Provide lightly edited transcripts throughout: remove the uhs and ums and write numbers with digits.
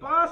5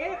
1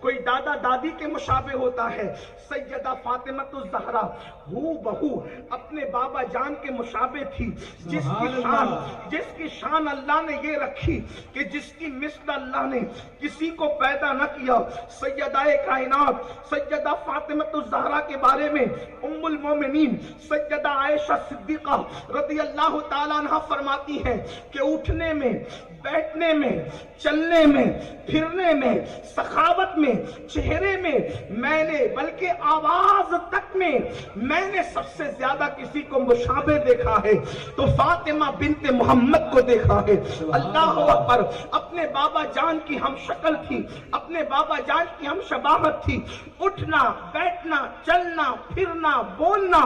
کوئی دادا دادی کے مشابہ ہوتا ہے۔ سیدہ فاطمہ الزہرا ہو بہو اپنے بابا جان کے مشابہ تھی، جس کی شان اللہ نے یہ رکھی کہ جس کی مثل اللہ نے کسی کو پیدا نہ کیا۔ سیدہ کائنات سیدہ فاطمہ الزہرا کے بارے میں ام المومنین سیدہ عائشہ صدیقہ رضی اللہ تعالیٰ عنہ فرماتی ہیں کہ اٹھنے میں، بیٹھنے میں، چلنے میں، پھرنے میں، سخاوت میں، چہرے میں، میں نے بلکہ آواز تک میں نے سب سے زیادہ کسی کو مشابہ دیکھا ہے تو فاطمہ بنت محمد کو دیکھا ہے۔ اللہ اکبر، اپنے بابا جان کی ہم شکل تھی، اپنے بابا جان کی ہم شباہت تھی، اٹھنا، بیٹھنا، چلنا، پھرنا، بولنا،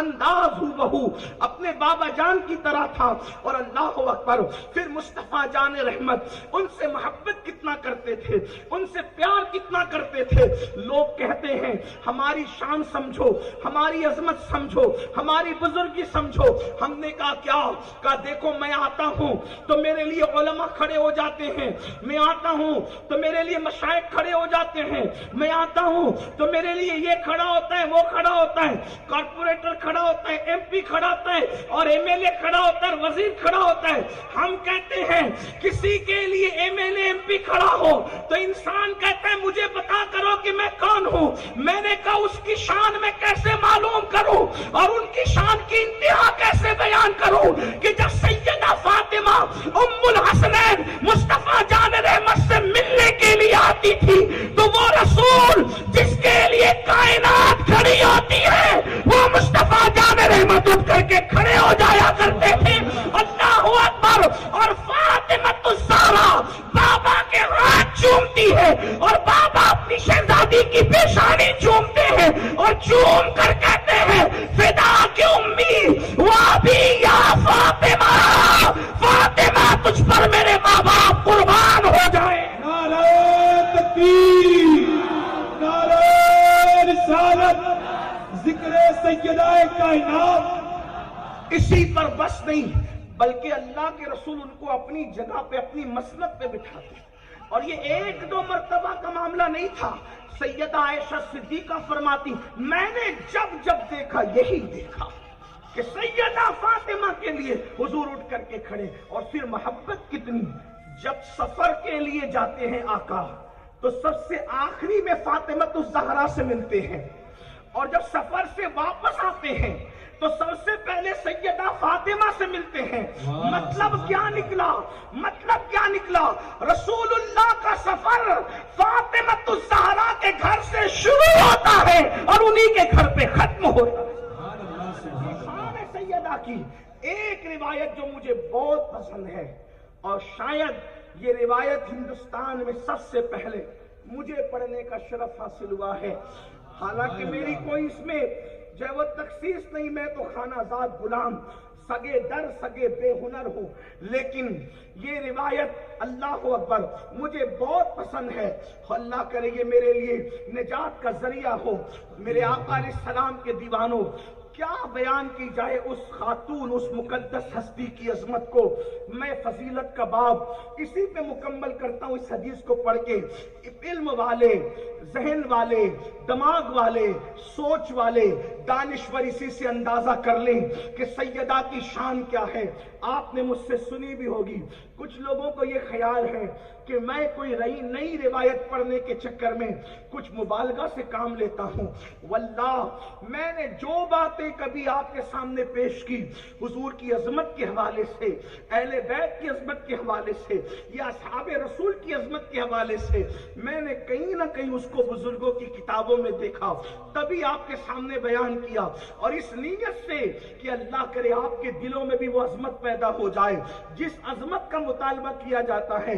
انداز ہو بہو اپنے بابا جان کی طرح تھا۔ اور اللہ اکبر، پھر مصطفیٰ جان رحمت ان سے محبت کتنا کرتے تھے، ان سے پیار کتنا کرتے تھے۔ لوگ کہتے ہیں ہماری شان سمجھو، ہماری عظمت سمجھو، ہماری بزرگی سمجھو۔ ہم نے کہا کیا؟ کہا دیکھو میں آتا ہوں تو میرے لیے علماء کھڑے ہو جاتے ہیں، میں آتا ہوں تو میرے لیے مشائخ کھڑے ہو جاتے ہیں، میں آتا ہوں تو میرے لیے یہ کھڑا ہوتا ہے، وہ کھڑا ہوتا ہے، کارپوریٹر کھڑا ہوتا ہے، ایم پی کھڑا ہوتا ہے، اور ایم ایل اے کھڑا ہوتا ہے، وزیر کھڑا ہوتا ہے۔ ہم کہتے ہیں کسی کے لیے M L A M P کھڑا ہو تو انسان کہتا ہے مجھے بتا کرو کہ میں کون ہوں۔ میں نے کہا اس کی شان میں کیسے معلوم کروں اور ان کی شان کی انتہا کیسے بیان کروں کہ جب سیدہ فاطمہ ام الحسنین مصطفیٰ جان رحمت سے ملنے کے لیے آتی تھی تو وہ رسول جس کے لیے کائنات کھڑی ہوتی ہے وہ مصطفیٰ جان رحمت اٹھ کر کے کھڑے ہو جایا کرتے تھے۔ اللہ اکبر، اور فاطمہ الزہرا بابا کے ہاتھ چومتی ہے اور بابا اپنی شہزادی کی پیشانی چومتے ہیں اور چوم کر کہتے ہیں فدا کی امی وابی یا فاطمہ، فاطمہ تجھ پر میرے ماں باپ قربان ہو جائے۔ نعرہ تکبیر، نعرہ رسالت، ذکر سیدہ کائنات۔ اسی پر بس نہیں بلکہ اللہ کے رسول ان کو اپنی جگہ پہ، اپنی مسند پہ بٹھاتے، اور یہ ایک دو مرتبہ کا معاملہ نہیں تھا۔ سیدہ عائشہ صدیقہ فرماتی میں نے جب دیکھا یہی دیکھا کہ سیدہ فاطمہ کے لیے حضور اٹھ کر کے کھڑے۔ اور پھر محبت کتنی، جب سفر کے لیے جاتے ہیں آقا تو سب سے آخری میں فاطمہ الزہرا سے ملتے ہیں، اور جب سفر سے واپس آتے ہیں تو سب سے پہلے سیدہ فاطمہ سے ملتے ہیں۔ مطلب کیا نکلا؟ رسول اللہ کا سفر فاطمہ الزہرا کے گھر سے شروع ہوتا ہے اور انہی کے گھر پہ ختم ہوتا ہے۔ سیدہ کی ایک روایت جو مجھے بہت پسند ہے، اور شاید یہ روایت ہندوستان میں سب سے پہلے مجھے پڑھنے کا شرف حاصل ہوا ہے، حالانکہ میری کوئی اس میں جو وہ تخصیص نہیں، میں تو خانہ زاد غلام، سگے در سگے بے ہنر ہوں، لیکن یہ روایت اللہ اکبر مجھے بہت پسند ہے۔ اللہ کرے یہ میرے لیے نجات کا ذریعہ ہو۔ میرے آقا علیہ السلام کے دیوانوں، کیا بیان کی جائے اس خاتون، اس مقدس ہستی کی عظمت کو۔ میں فضیلت کا باب اسی پہ مکمل کرتا ہوں اس حدیث کو پڑھ کے۔ علم والے، ذہن والے، دماغ والے، سوچ والے، دانشور اسی سے اندازہ کر لیں کہ سیدہ کی شان کیا ہے۔ آپ نے مجھ سے سنی بھی ہوگی، کچھ لوگوں کو یہ خیال ہے کہ میں کوئی نئی روایت پڑھنے کے چکر میں کچھ مبالغہ سے کام لیتا ہوں۔ واللہ میں نے جو باتیں کبھی آپ کے سامنے پیش کی حضور کی عظمت کے حوالے سے، اہل بیت کی عظمت کے حوالے سے، یا اصحاب رسول کی عظمت کے حوالے سے، میں نے کہیں نہ کہیں اس کو بزرگوں کی کتابوں میں دیکھا، تبھی آپ کے سامنے بیان کیا، اور اس نیت سے کہ اللہ کرے آپ کے دلوں میں بھی وہ عظمت پیدا ہو جائے جس عظمت کا مطالبہ کیا جاتا ہے۔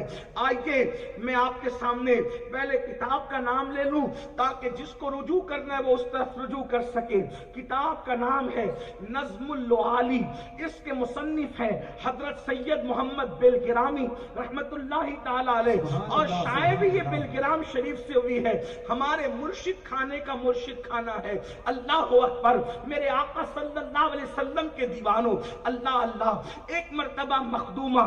آئیے میں آپ کے سامنے پہلے کتاب کا نام لے لوں تاکہ جس کو رجوع کرنا ہے وہ اس طرف رجوع کر سکے۔ کتاب کا نام ہے نظم اللعالی، اس کے مصنف ہیں حضرت سید محمد بلگرامی رحمت اللہ تعالی علیہ، اور شاید بھی یہ بلگرام شریف سے ہوئی ہے، ہمارے مرشد خانے کا مرشد خانہ ہے۔ اللہ اکبر، میرے آقا صلی اللہ علیہ وسلم کے دیوانوں، اللہ اللہ، ایک مرتبہ مخدومہ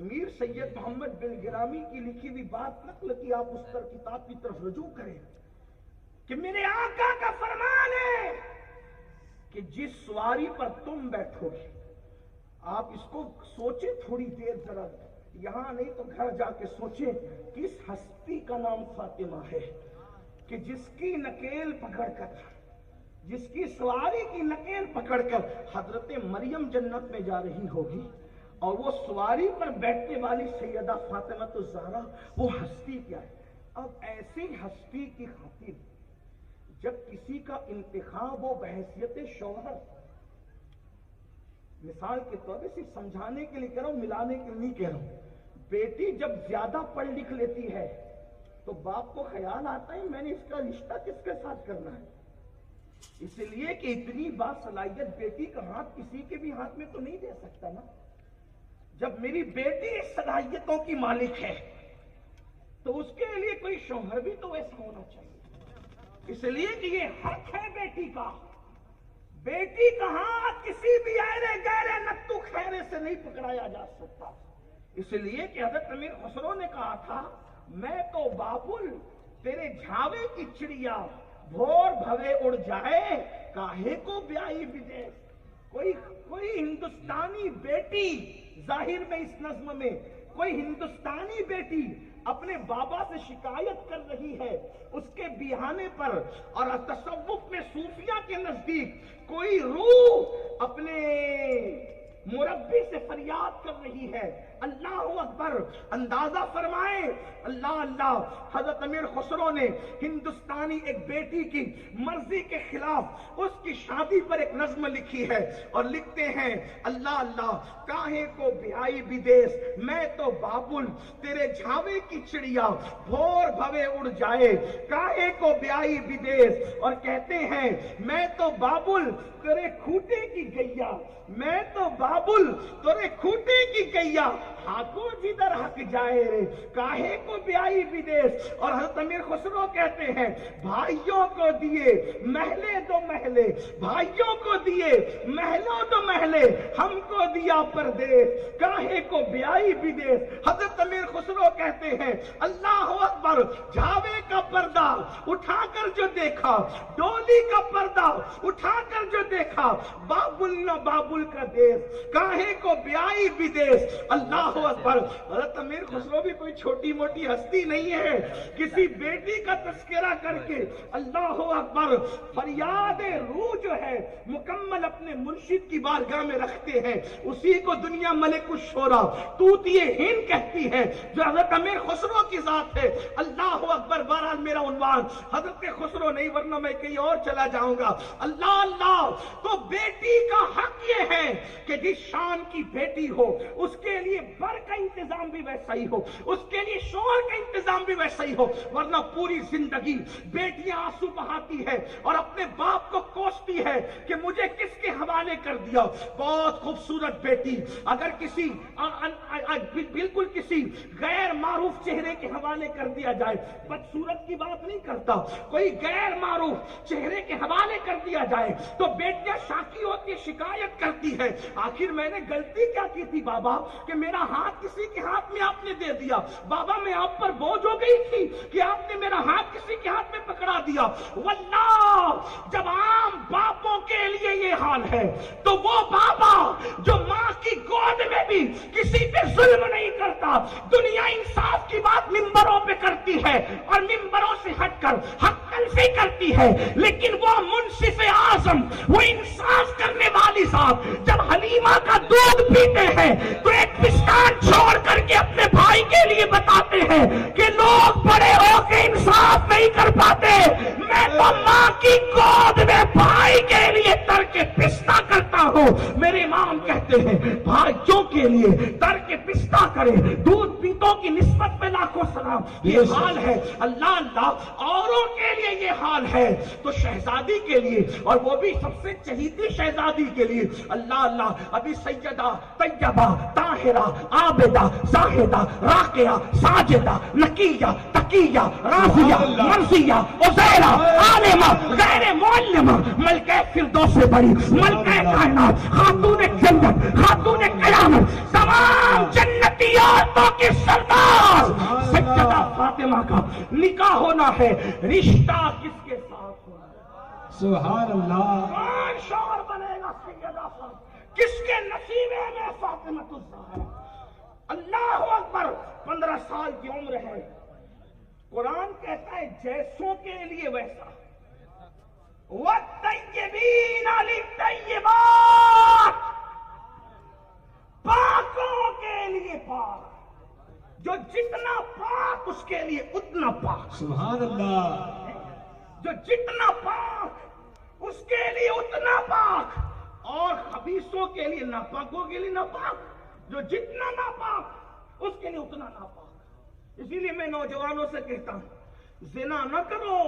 میر سید محمد بن گرامی کی لکھی ہوئی بات نقل کی، آپ اس پر کتاب کی طرف رجوع کریں کہ میرے آقا کا فرمان ہے کہ جس سواری پر تم بیٹھو گے، آپ اس کو سوچیں تھوڑی دیر، ذرا یہاں نہیں تو گھر جا کے سوچیں، کس ہستی کا نام فاطمہ ہے کہ جس کی نکیل پکڑ کر، جس کی سواری کی نکیل پکڑ کر حضرت مریم جنت میں جا رہی ہوگی، اور وہ سواری پر بیٹھنے والی سیدہ فاطمہ الزہرا، وہ ہستی کیا ہے؟ اب ایسی ہستی کی خاطر جب کسی کا انتخاب ہو بحیثیت شوہر، مثال کے طور پر صرف سمجھانے کے لیے کہہ رہا ہوں، ملانے کے لیے نہیں کہہ رہا ہوں، بیٹی جب زیادہ پڑھ لکھ لیتی ہے تو باپ کو خیال آتا ہے میں نے اس کا رشتہ کس کے ساتھ کرنا ہے، اس لیے کہ اتنی باصلاحیت بیٹی کا ہاتھ کسی کے بھی ہاتھ میں تو نہیں دے سکتا نا۔ جب میری بیٹی اس صلاحیتوں کی مالک ہے تو اس کے لیے کوئی شوہر بھی تو ویسا ہونا چاہیے، اس لیے کہ یہ حق ہے بیٹی کا، بیٹی کا ہاتھ کسی بھی ایرے گہرے نتو خیرے سے نہیں پکڑایا جا سکتا، اس لیے کہ حضرت امیر خسرو نے کہا تھا میں تو بابل تیرے جھاوے کی چڑیا بھور بھوے اڑ جائے کاہے کو بیائی بدیس۔ کوئی ہندوستانی بیٹی ظاہر میں اس نظم میں کوئی ہندوستانی بیٹی اپنے بابا سے شکایت کر رہی ہے اس کے بیانے پر، اور تصوف میں صوفیہ کے نزدیک کوئی روح اپنے مربی سے فریاد کر رہی ہے، اللہ اکبر، اندازہ فرمائے اللہ اللہ۔ حضرت امیر خسرو نے ہندوستانی ایک بیٹی کی مرضی کے خلاف اس کی شادی پر ایک نظم لکھی ہے، اور لکھتے ہیں اللہ اللہ کاہے کو بیائی بدیس، میں تو بابل تیرے جھاوے کی چڑیا بھور بھوے اڑ جائے کاہے کو بیائی بدیس، اور کہتے ہیں میں تو بابل تیرے کھوٹے کی گیا، میں تو بابل تیرے کھوٹے کی گیا ہاتھوں جدھر حق جائے رے کاہے کو بیائی بدیس۔ اور حضرت امیر خسرو کہتے ہیں بھائیوں کو دیے محلے دو محلے، بھائیوں کو دیے محلوں دو محلے، ہم کو دیا پردیس کاہے کو بیائی بدیس۔ حضرت امیر خسرو کہتے ہیں اللہ اکبر، جھاوے کا پردہ اٹھا کر جو دیکھا، ڈولی کا پردہ اٹھا کر جو دیکھا، بابل نہ بابل کا دیس کاہے کو بیائی بدیس۔ اللہ اکبر۔ حضرت امیر خسرو بھی کوئی چھوٹی موٹی ہستی نہیں ہے، کسی بیٹی کا تذکرہ کر کے اللہ اکبر فریاد روح جو ہے مکمل اپنے مرشد کی بارگاہ میں رکھتے ہیں، اسی کو دنیا ملک الشورى طوطی ہند کہتی ہے جو حضرت امیر خسرو کی ذات ہے۔ اللہ اکبر۔ بہرحال میرا عنوان حضرت خسرو نہیں، ورنہ میں کہیں اور چلا جاؤں گا۔ اللہ اللہ۔ تو بیٹی کا حق یہ ہے کہ جس شان کی بیٹی ہو اس کے لیے بر کا انتظام بھی ویسا ہی ہو، اس کے لیے شوہر کا انتظام بھی ویسا ہی ہو، ورنہ پوری زندگی بیٹیاں آنسو بہاتی ہے اور اپنے باپ کو کوستی ہے کہ مجھے کس کے حوالے کر دیا۔ بہت خوبصورت بیٹی اگر کسی بالکل کسی غیر معروف چہرے کے حوالے کر دیا جائے، بدصورت کی بات نہیں کرتا، کوئی غیر معروف چہرے کے حوالے کر دیا جائے تو بیٹیاں شاکی ہوتی، شکایت کرتی ہے آخر میں نے غلطی کیا کی تھی بابا کہ میرا ہاتھ کسی کے ہاتھ میں آپ نے دے دیا، بابا میں آپ پر بوجھ ہو گئی تھی کہ آپ نے میرا ہاتھ کسی کے ہاتھ میں پکڑا دیا۔ واللہ جب عام باپوں کے لیے یہ حال ہے تو وہ بابا جو ماں کی گود میں بھی کسی پہ ظلم نہیں کرتا، دنیا انصاف کی بات ممبروں پہ کرتی ہے اور ممبروں سے ہٹ کر حق تلفی کرتی ہے، لیکن وہ منصف اعظم، وہ انصاف کرنے والی صاحب جب حلیمہ کا دودھ پیتے ہیں تو ایک پستان چھوڑ کر کے اپنے بھائی کے لیے بتاتے ہیں کہ لوگ بڑے ہو کے انصاف نہیں کر پاتے، میں تو ماں کی گود میں بھائی کے لیے ترک پستہ کرتا ہوں۔ میرے امام کہتے ہیں بھائیوں کے لیے ترک پستہ کرے، دودھ پیتوں حوروں کی نسبت پہ لاکھوں سلام. یہ حال ہے اللہ اللہ اوروں کے لیے یہ حال ہے تو شہزادی کے لیے اور وہ بھی سب سے چہیتی شہزادی کے لیے اللہ اللہ ابھی سیدہ طیبہ طاہرہ عابدہ زاہدہ راقیہ ساجدہ نقیہ تقیہ راضیہ مرضیہ عزیرہ عالمہ غیر معلمہ ملکہ فردوس سے بڑی ملکہ کائنات خاتون جنت خاتون قیامت تمام جنتی عورتوں کی سردار سیدہ فاطمہ کا نکاح ہونا ہے. رشتہ کس کے ساتھ ہونا ہے؟ سبحان اللہ. کون شوہر بنے گا سیدہ فاطمہ؟ کس کے نصیبے میں فاطمہ الزہرا؟ اللہ اکبر. 15 سال کی عمر ہے. قرآن کہتا ہے جیسوں کے لیے ویسا. وَالطَّيِّبِينَ لِلطَّيِّبَاتِ پاکوں کے لیے پاک. جو جتنا پاک اس کے لیے اتنا پاک. سبحان اللہ. جو جتنا پاک اس کے لیے اتنا پاک اور خبیثوں کے لیے ناپاکوں کے لیے ناپاک. جو جتنا ناپاک اس کے لیے اتنا ناپاک. اسی لیے میں نوجوانوں سے کہتا ہوں زنا نہ کرو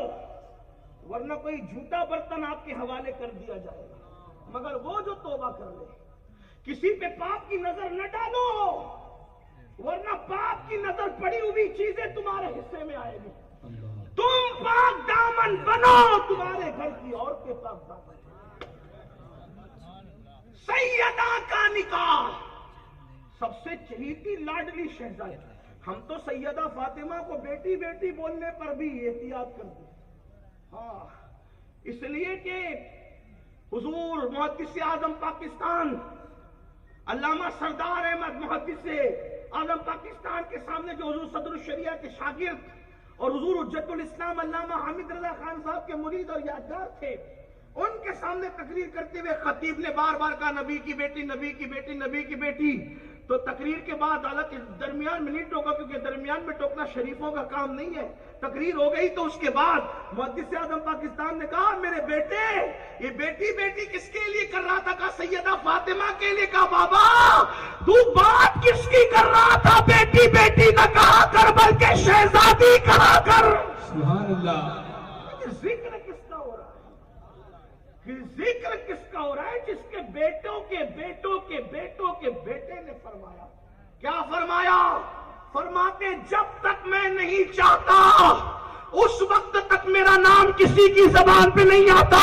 ورنہ کوئی جھوٹا برتن آپ کے حوالے کر دیا جائے گا. مگر وہ جو توبہ کر لے کسی پہ پاپ کی نظر نہ ڈالو ورنہ پاپ کی نظر پڑی ہوئی چیزیں تمہارے حصے میں آئے گی. تم پاک دامن بنو تمہارے گھر کی عورتیں پاک دامن. سیدہ کا نکاح سب سے چہیتی لاڈلی شہزادی. ہم تو سیدہ فاطمہ کو بیٹی بیٹی بولنے پر بھی احتیاط کرتے ہیں. ہاں اس لیے کہ حضور محدث اعظم پاکستان علامہ سردار احمد محدث اعظم پاکستان کے سامنے جو حضور صدر الشریعہ کے شاگرد اور حضور حجت الاسلام علامہ حامد رضا خان صاحب کے مرید اور یادگار تھے ان کے سامنے تقریر کرتے ہوئے خطیب نے بار بار کہا نبی کی بیٹی نبی کی بیٹی نبی کی بیٹی. تو تقریر کے بعد حالانکہ درمیان میں نہیں ٹوکا کیونکہ درمیان میں ٹوکنا شریفوں کا کام نہیں ہے. تقریر ہو گئی تو اس کے بعد محدث اعظم پاکستان نے کہا میرے بیٹے یہ بیٹی بیٹی کس کے لیے کر رہا تھا؟ کہا سیدہ فاطمہ کے لیے. کہا بابا تو بات کس کی کر رہا تھا؟ بیٹی بیٹی نہ کہا کر بلکہ شہزادی کہا کر. سبحان اللہ. ذکر کس کا ہو رہا ہے؟ ذکر کس کا ہو رہا ہے؟ جس کے بیٹوں کے بیٹوں کے بیٹوں کے بیٹے نے فرمایا. کیا فرمایا؟ فرماتے جب تک میں نہیں چاہتا اس وقت تک میرا نام کسی کی زبان پہ نہیں آتا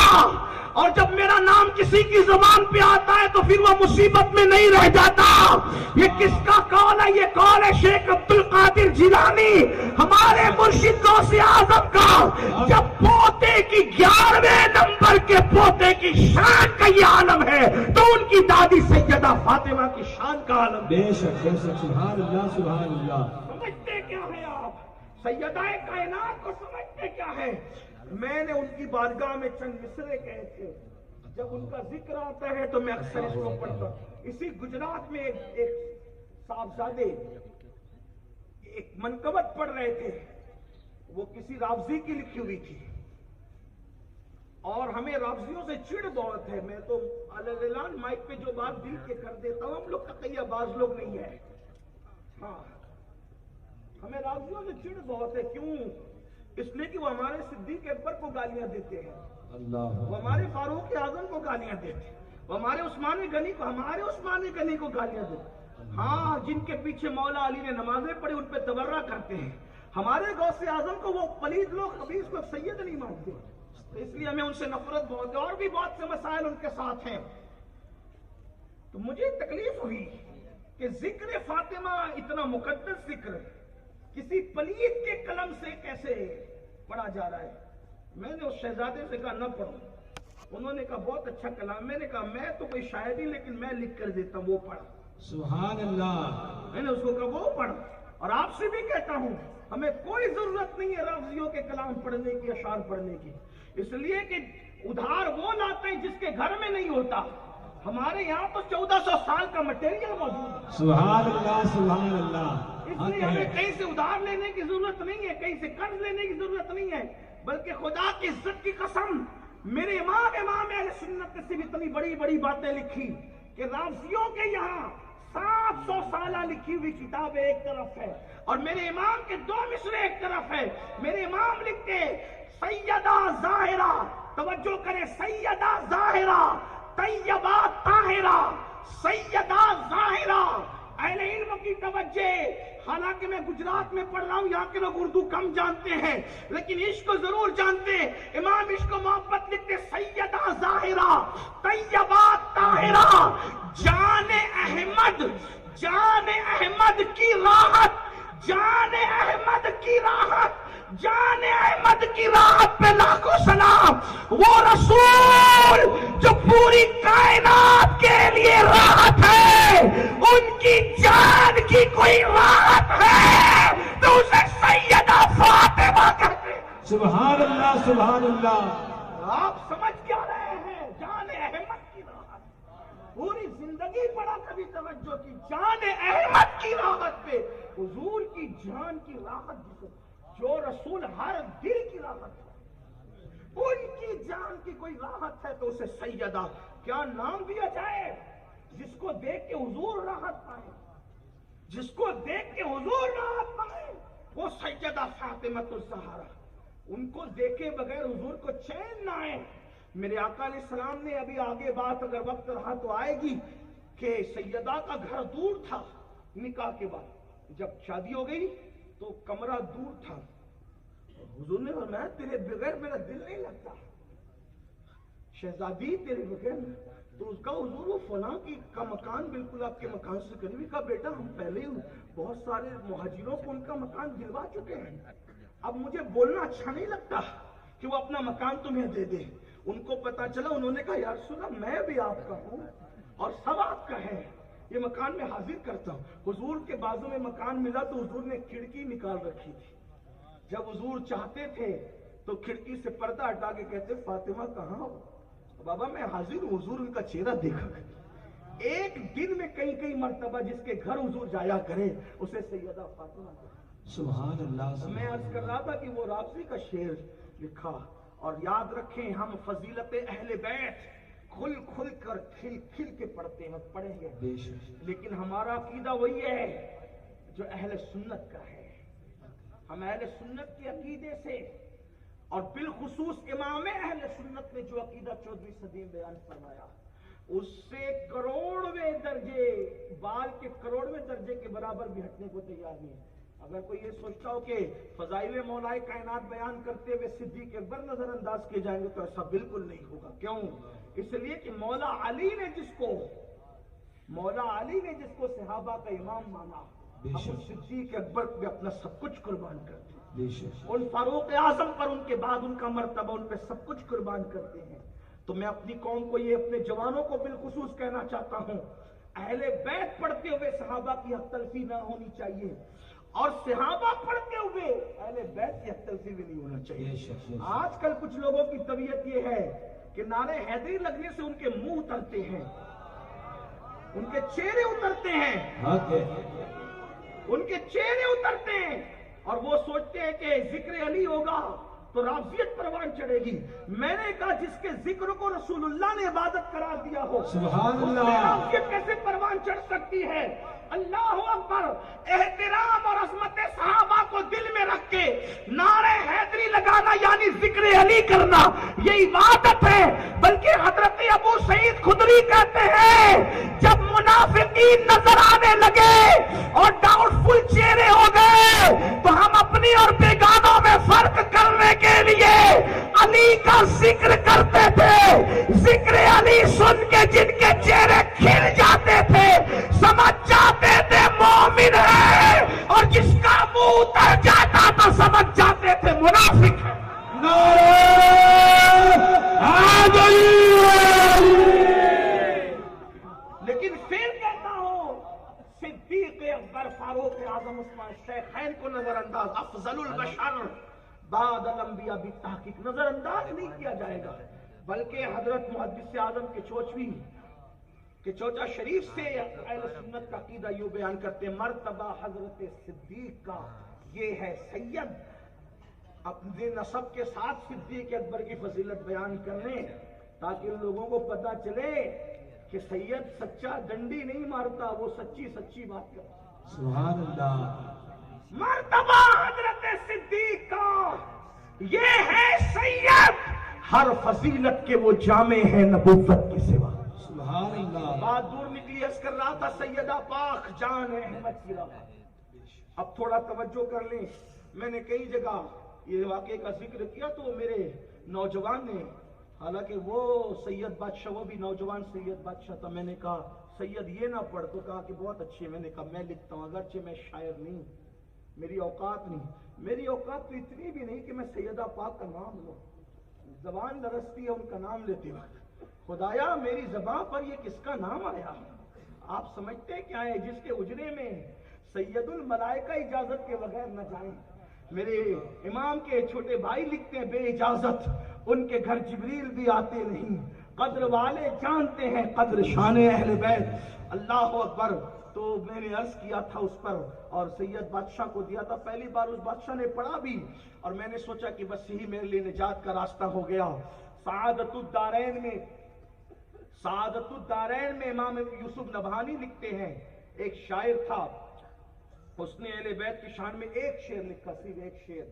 اور جب میرا نام کسی کی زبان پہ آتا ہے تو پھر وہ مصیبت میں نہیں رہ جاتا. یہ کس کا قول ہے؟ یہ قول ہے شیخ عبد القادر جیلانی ہمارے مرشد غوث اعظم کا. جب پوتے کی 11ویں نمبر کے پوتے کی شان کا یہ عالم ہے تو ان کی دادی سیدہ فاطمہ کی شان کا عالم. بے شک سبحان اللہ سبحان اللہ. سمجھتے کیا ہے آپ؟ سیدہ کائنات کو سمجھتے کیا ہے؟ میں نے ان کی بارگاہ میں چند مصرے کہے تھے. جب ان کا ذکر آتا ہے تو میں اکثر اس کو پڑھتا ہوں. اسی گجرات میں ایک صاحبزادے ایک منقبت پڑھ رہے تھے. وہ کسی رافضی کی لکھی ہوئی تھی اور ہمیں رافضیوں سے چڑ بہت ہے. میں تو اعلان مائک پہ جو بات دل کے کر دیتا ہوں. ہم لوگ تقیہ باز لوگ نہیں ہیں. ہاں ہمیں رافضیوں سے چڑ بہت ہے. کیوں؟ اس لیے کہ وہ ہمارے صدیق اکبر کو گالیاں دیتے ہیں, وہ ہمارے فاروق اعظم کو گالیاں دیتے ہیں, وہ ہمارے عثمان غنی کو گالیاں دیتے ہیں. ہاں جن کے پیچھے مولا علی نے نمازیں پڑھی ان پہ تبرہ کرتے ہیں. ہمارے غوث اعظم کو وہ پلید لوگ خبیث کو سید نہیں مانتے, اس لیے ہمیں ان سے نفرت بہت ہے. اور بھی بہت سے مسائل ان کے ساتھ ہیں. تو مجھے تکلیف ہوئی کہ ذکر فاطمہ اتنا مقدس ذکر کسی پلید کے قلم سے کیسے پڑھا جا رہا ہے. میں نے اس شہزادے سے کہا نہ پڑھو. انہوں نے کہا بہت اچھا کلام. میں نے کہا میں تو کوئی شاعر نہیں لیکن میں لکھ کر دیتا ہوں, وہ پڑھ. سبحان اللہ. میں نے اس کو کہا وہ پڑھ. اور آپ سے بھی کہتا ہوں ہمیں کوئی ضرورت نہیں ہے رافضیوں کے کلام پڑھنے کی, اشعار پڑھنے کی, اس لیے کہ ادھار وہ لاتے ہیں جس کے گھر میں نہیں ہوتا. ہمارے یہاں تو 1400 سال کا مٹیریل موجود ہے. سبحان اللہ سبحان اللہ. اس لیے ہمیں کہیں سے ادھار لینے کی ضرورت نہیں ہے, کہیں سے قرض لینے کی ضرورت نہیں ہے, بلکہ خدا کی عزت کی قسم میرے امام اہل سنت نے صرف اتنی بڑی بڑی باتیں لکھی کہ رافضیوں کے یہاں 700 سالہ لکھی ہوئی کتاب ایک طرف ہے اور میرے امام کے 2 مصرے ایک طرف ہے. میرے امام لکھتے سیدہ ظاہرہ، توجہ کرے، سیدہ ظاہرہ طیبہ طاہرہ، سیدہ ظاہرہ. اہل علم کی توجہ، حالانکہ میں گجرات میں پڑھ رہا ہوں، یہاں کے لوگ اردو کم جانتے ہیں لیکن عشق کو ضرور جانتے ہیں. امام عشق و محبت لکھتے سیدہ ظاہرہ طیبہ طاہرہ، جان احمد، جان احمد کی راحت، جان احمد کی راحت، جان احمد کی راحت پہ لاکھوں سلام. وہ رسول جو پوری کائنات کے لیے راحت ہے، ان کی جان کی کوئی راحت ہے تو اسے سیدہ فاطمہ کہتے ہیں. سبحان اللہ سبحان اللہ. آپ سمجھ کیا رہے ہیں؟ جان احمد کی راحت. پوری زندگی پڑا کبھی توجہ کی، جان احمد کی راحت پہ، حضور کی جان کی راحت جسے جو رسول ہر دل کی راحت ہے، ان کی جان کی کوئی راحت ہے تو اسے سیدہ کیا نام دیا جائے؟ جس کو دیکھ کے حضور راحت پائے، جس کو دیکھ کے حضور راحت پائے، وہ سیدہ فاطمہ الزہرا. ان کو دیکھے بغیر حضور کو چین نہ آئے. میرے آقا علیہ السلام نے ابھی آگے بات اگر وقت رہا تو آئے گی کہ سیدہ کا گھر دور تھا. نکاح کے بعد جب شادی ہو گئی تو کمرہ دور تھا. حضور نے فرمایا تیرے بغیر میرا دل نہیں لگتا، شہزادی تیرے بغیر. تو اس کا حضور وہ فلاں کا مکان بالکل آپ کے مکان سے قریبی کا بیٹا، ہم پہلے ہی بہت سارے مہاجروں کو ان کا مکان دلوا چکے ہیں، اب مجھے بولنا اچھا نہیں لگتا کہ وہ اپنا مکان تمہیں دے دے. ان کو پتا چلا، انہوں نے کہا یا رسول اللہ میں بھی آپ کا ہوں اور سب آپ کا ہے، یہ مکان میں حاضر کرتا ہوں. حضور کے بازو میں مکان ملا تو حضور نے کھڑکی نکال رکھی تھی. جب حضور چاہتے تھے تو کھڑکی سے پردہ ہٹا کے کہتے فاطمہ کہاں ہو؟ بابا میں حاضر ہوں. حضور ان کا چہرہ دیکھا کرتے. ایک دن میں کئی مرتبہ جس کے گھر حضور جایا کرے اسے سیدہ فاطمہ. سبحان اللہ. میں عرض کر رہا تھا کہ وہ رابطی کا شعر لکھا. اور یاد رکھیں ہم فضیلت اہل بیت کھل کر کھل کے پڑھتے ہیں، پڑھیں گے، لیکن ہمارا عقیدہ وہی ہے جو اہل سنت کا ہے. ہم اہل سنت کے عقیدے سے اور بالخصوص امام اہل سنت نے جو عقیدہ 14ویں صدی میں بیان فرمایا اس سے کروڑویں درجے، بال کے کروڑویں درجے کے برابر بھی ہٹنے کو تیار نہیں. اگر کوئی یہ سوچتا ہو کہ فضائل مولا کائنات بیان کرتے ہوئے صدیق اکبر نظر انداز کیے جائیں گے تو ایسا بالکل نہیں ہوگا. کیوں؟ اس لیے کہ مولا علی نے جس کو صحابہ کا امام مانا، صدیق اکبر پہ اپنا سب کچھ قربان کرتے ہیں. ان فاروق اعظم پر ان کے بعد ان کا مرتبہ، ان پہ سب کچھ قربان کرتے ہیں. تو میں اپنی قوم کو یہ، اپنے جوانوں کو بالخصوص کہنا چاہتا ہوں، اہل بیت پڑھتے ہوئے صحابہ کی حق تلفی نہ ہونی چاہیے اور صحابہ پڑھتے ہوئے اہل بیت کی حق تلفی بھی نہیں ہونا چاہیے. آج کل کچھ لوگوں کی طبیعت یہ ہے کہ نعرے حیدری لگنے سے ان کے منہ اترتے ہیں، ان کے چہرے اترتے ہیں، ان کے چہرے اترتے ہیں اور وہ سوچتے ہیں کہ ذکر علی ہوگا تو رافضیت پروان چڑھے گی. میں نے کہا جس کے ذکر کو رسول اللہ نے عبادت قرار دیا ہو سبحان اللہ، اس میں رافضیت کیسے پروان چڑھ سکتی ہے؟ اللہ اکبر. احترام اور عظمت صحابہ کو دل میں رکھ کے نعرہ حیدری لگانا یعنی ذکر علی کرنا یہ عبادت ہے. بلکہ حضرت ابو سعید خدری کہتے ہیں جب منافقین نظر آنے لگے اور ڈاؤٹ فل چہرے ہو گئے تو ہم اپنی اور بیگانوں میں فرق کرنے کے لیے علی کا ذکر کرتے تھے. ذکر علی سن کے جن کے چہرے کھل جاتے تھے سمجھ جاتے تھے مومن ہے، اور جس کا منہ اتر جاتا تھا سمجھ جاتے تھے منافق ہے. لیکن پھر کہتا ہوں صدیق اکبر، فاروق اعظم، عثمان، شیخین کو نظر انداز، افضل البشر بعد الانبیاء بالتحقیق نظر انداز نہیں کیا جائے گا. بلکہ حضرت محدث اعظم کے چوچا شریف سے اہل سنت کا عقیدہ یوں بیان کرتے ہیں مرتبہ حضرت صدیق کا یہ ہے سید. اپنے نسب کے ساتھ صدیق اکبر کی فضیلت بیان کرنے تاکہ لوگوں کو پتا چلے کہ سید سچا ڈنڈی نہیں مارتا، وہ سچی سچی بات کرتا۔ سبحان اللہ۔ مرتبہ حضرت صدیق کا یہ ہے سید، ہر فضیلت کے وہ جامع ہیں نبوت کے سوا۔ سبحان اللہ۔ بات دور نکلی، عرض کر رہا تھا سیدہ پاک جان احمد کی رہا۔ اب تھوڑا توجہ کر لیں، میں نے کئی جگہ یہ واقعے کا ذکر کیا تو وہ میرے نوجوان نے، حالانکہ وہ سید بادشاہ، وہ بھی نوجوان سید بادشاہ تھا، میں نے کہا سید یہ نہ پڑھ، تو کہا کہ بہت اچھی ہے۔ میں نے کہا میں لکھتا ہوں، اگرچہ میں شاعر نہیں، میری اوقات نہیں، میری اوقات تو اتنی بھی نہیں کہ میں سیدہ پاک کا نام لوں، زبان لرزتی ہے ان کا نام لیتے وقت، خدایا میری زبان پر یہ کس کا نام آیا؟ آپ سمجھتے کیا ہے جس کے اجرے میں سید الملائکہ اجازت کے بغیر نہ جائیں۔ میرے امام کے چھوٹے بھائی لکھتے ہیں بے اجازت ان کے گھر جبریل بھی آتے نہیں، قدر والے جانتے ہیں قدر شان اہل بیت۔ اللہ اکبر۔ تو میں نے عرض کیا تھا اس پر اور سید بادشاہ کو دیا تھا، پہلی بار اس بادشاہ نے پڑھا بھی اور میں نے سوچا کہ بس یہی میرے لیے نجات کا راستہ ہو گیا۔ سعادت الدارین میں امام یوسف نبہانی لکھتے ہیں، ایک شاعر تھا، اس نے اہل بیت کی شان میں ایک شعر لکھا، صرف ایک شعر۔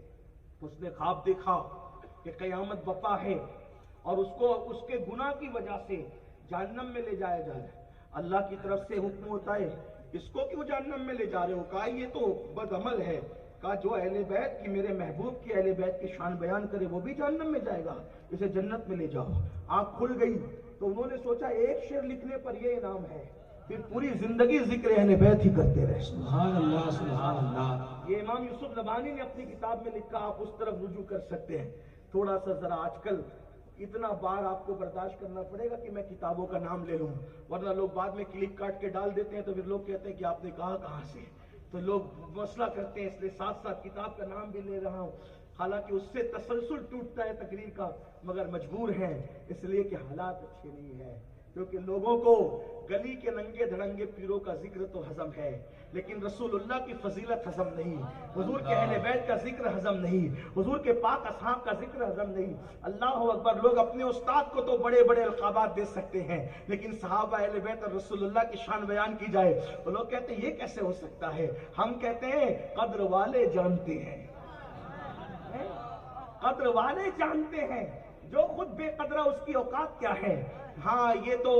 اس نے خواب دیکھا کہ قیامت بپا ہے اور اس کو اس کے گناہ کی وجہ سے جہنم میں لے جایا جا رہا ہے۔ اللہ کی طرف سے حکم ہوتا ہے اس کو کیوں جہنم میں لے جا رہے ہو؟ کہا یہ تو بد عمل ہے۔ کہا جو اہل بیت کی، میرے محبوب کی اہل بیت کی شان بیان کرے وہ بھی جہنم میں جائے گا، اسے جنت میں لے جاؤ۔ آنکھ کھل گئی تو انہوں نے سوچا ایک شعر لکھنے پر یہ انعام ہے، پھر پوری زندگی ذکر اہل بیت ہی کرتے رہے۔ سبحان اللہ سبحان اللہ۔ یہ امام یوسف نبہانی نے اپنی کتاب میں لکھا، آپ اس طرف رجوع کر سکتے ہیں۔ تھوڑا سا ذرا آج کل اتنا بار آپ کو برداشت کرنا پڑے گا کہ میں کتابوں کا نام لے لوں، ورنہ لوگ بعد میں کلک کاٹ کے ڈال دیتے ہیں تو پھر لوگ کہتے ہیں کہ آپ نے کہا کہاں سے، تو لوگ مسئلہ کرتے ہیں، اس لیے ساتھ ساتھ کتاب کا نام بھی لے رہا ہوں۔ حالانکہ اس سے تسلسل ٹوٹتا ہے تقریر کا، مگر مجبور ہیں اس لیے کہ حالات اچھے نہیں ہیں، کیونکہ لوگوں کو گلی کے ننگے دھڑنگے پیروں کا ذکر تو ہضم ہے لیکن رسول اللہ کی فضیلت ہضم نہیں، حضور کے اہل بیت کا ذکر ہضم نہیں، حضور کے پاک اصحاب کا ذکر ہضم نہیں۔ اللہ اکبر۔ لوگ اپنے استاد کو تو بڑے بڑے القابات دے سکتے ہیں لیکن صحابہ اہل بیت اور رسول اللہ کی شان بیان کی جائے تو لوگ کہتے ہیں یہ کیسے ہو سکتا ہے؟ ہم کہتے ہیں قدر والے جانتے ہیں، قدر والے جانتے ہیں، جو خود بے قدرہ اس کی اوقات کیا ہے۔ ہاں یہ تو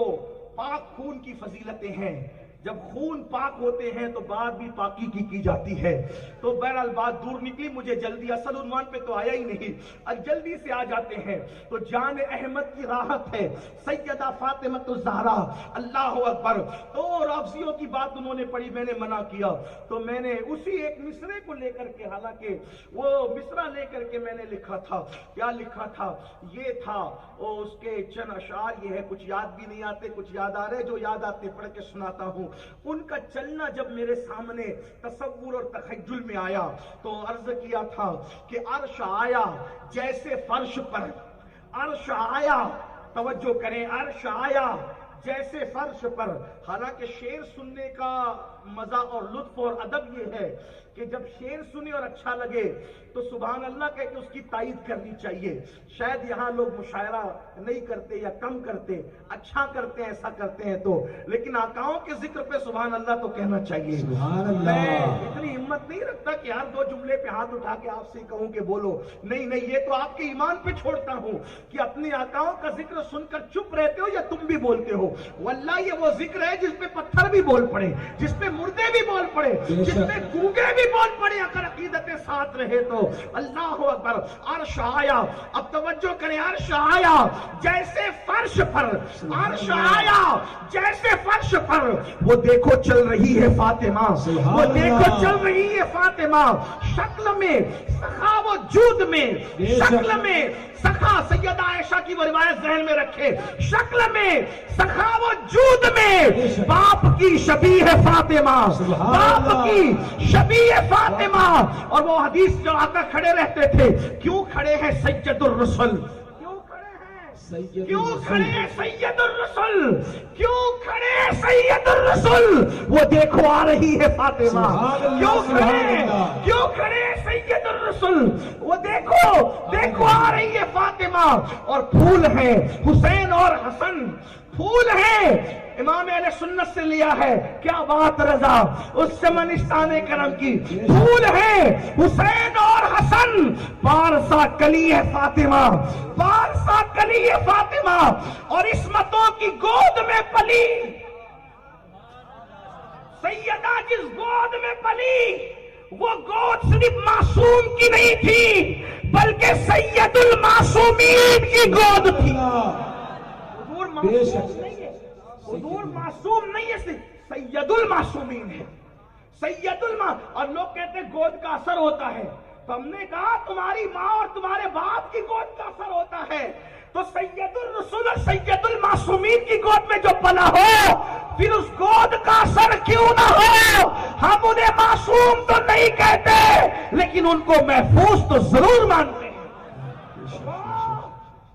پاک خون کی فضیلتیں ہیں، جب خون پاک ہوتے ہیں تو بات بھی پاکی کی جاتی ہے۔ تو بہرحال بات دور نکلی، مجھے جلدی، اصل عنوان پہ تو آیا ہی نہیں، اب جلدی سے آ جاتے ہیں۔ تو جان احمد کی راحت ہے سیدہ فاطمہ الزہرا، اللہ اکبر۔ تو رافضیوں کی بات انہوں نے پڑھی، میں نے منع کیا تو میں نے اسی ایک مصرے کو لے کر کے، حالانکہ وہ مصرع لے کر کے میں نے لکھا تھا، کیا لکھا تھا؟ یہ تھا اور اس کے چند اشعار یہ ہے، کچھ یاد بھی نہیں آتے، کچھ یاد آ رہے، جو یاد آتے پڑھ کے سناتا ہوں۔ ان کا چلنا جب میرے سامنے تصور اور تخیل میں آیا تو عرض کیا تھا کہ عرش آیا جیسے فرش پر، عرش آیا، توجہ کریں، عرش آیا جیسے فرش پر۔ حالانکہ شعر سننے کا مزہ اور لطف اور ادب یہ ہے کہ جب شعر سنے اور اچھا لگے تو سبحان اللہ کہہ کے اس کی تائید کرنی چاہیے۔ شاید یہاں لوگ مشاعرہ نہیں کرتے یا کم کرتے، اچھا کرتے ہیں، ایسا کرتے ہیں تو، لیکن آقاؤں کے ذکر پہ سبحان اللہ تو کہنا چاہیے۔ سبحان اللہ۔ میں اتنی ہمت نہیں رکھتا کہ ہر دو جملے پہ ہاتھ اٹھا کے آپ سے کہوں کہ بولو، نہیں نہیں، یہ تو آپ کے ایمان پہ چھوڑتا ہوں کہ اپنے آقاؤں کا ذکر سن کر چپ رہتے ہو یا تم بھی بولتے ہو۔ واللہ یہ وہ ذکر ہے جس پہ پتھر بھی بول پڑے، جس پہ مردے بھی بول پڑے، جس پہ گونگے بھی بول پڑے، اگر عقیدتیں ساتھ رہے تو۔ اللہ اکبر۔ عرش آیا، اب توجہ کریں، عرش آیا جیسے فرش پر، عرش آیا جیسے فرش پر، وہ دیکھو چل رہی ہے فاطمہ، وہ دیکھو چل رہی ہے فاطمہ، شکل میں سخا و جود میں، شکل میں سخا، سیدہ عائشہ کی وہ روایت ذہن میں رکھے، شکل میں سخا و جود میں باپ کی شبیہ فاطمہ، باپ کی شبیہ فاطمہ۔ اور وہ حدیث جو آقا کھڑے رہتے تھے، کیوں کھڑے ہیں سید الرسل، کیوں کھڑے ہیں سید الرسل، کیوں کھڑے ہیں سید الرسل، وہ دیکھو آ رہی ہے فاطمہ، کیوں کھڑے ہیں، کیوں کھڑے ہیں سید الرسل، وہ دیکھو دیکھو آ رہی ہے فاطمہ۔ اور پھول ہیں حسین اور حسن، پھول ہیں، امام اہل سنت سے لیا ہے، کیا بات رضا، اس سے منشتان کرم کی پھول ہیں حسین اور حسن، پارسا کلی ہے فاطمہ، پارسا کلی ہے فاطمہ، اور عصمتوں کی گود میں پلی سیدہ، جس گود میں پلی وہ گود صرف معصوم کی نہیں تھی بلکہ سید المعصومین کی گود تھی۔ حضور معصوم نہیں ہے، حضور معصوم نہیں ہے، سید المعصومین ہے، سید اور لوگ کہتے ہیں گود کا اثر ہوتا ہے، تو ہم نے کہا تمہاری ماں اور تمہارے باپ کی گود کا اثر ہوتا ہے، تو سید الرسول اور سید المعصومین کی گود میں جو پلا ہو پھر اس گود کا اثر کیوں نہ ہو، ہم انہیں معصوم تو نہیں کہتے لیکن ان کو محفوظ تو ضرور مانتے ہیں۔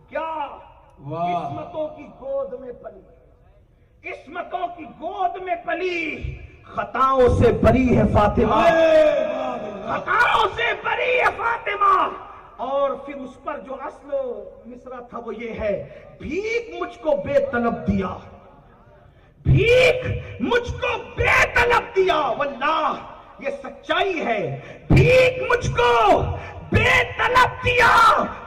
کیا عصمتوں کی گود میں پلی، عصمتوں کی گود میں پلی، خطاؤں سے بری ہے فاطمہ، خطاؤں سے بری ہے فاطمہ۔ اور پھر اس پر جو اصل مصرع تھا وہ یہ ہے، بھیک مجھ کو بے طلب دیا، بھیک مجھ کو بے طلب دیا، واللہ یہ سچائی ہے، بھیک مجھ کو بے طلب دیا،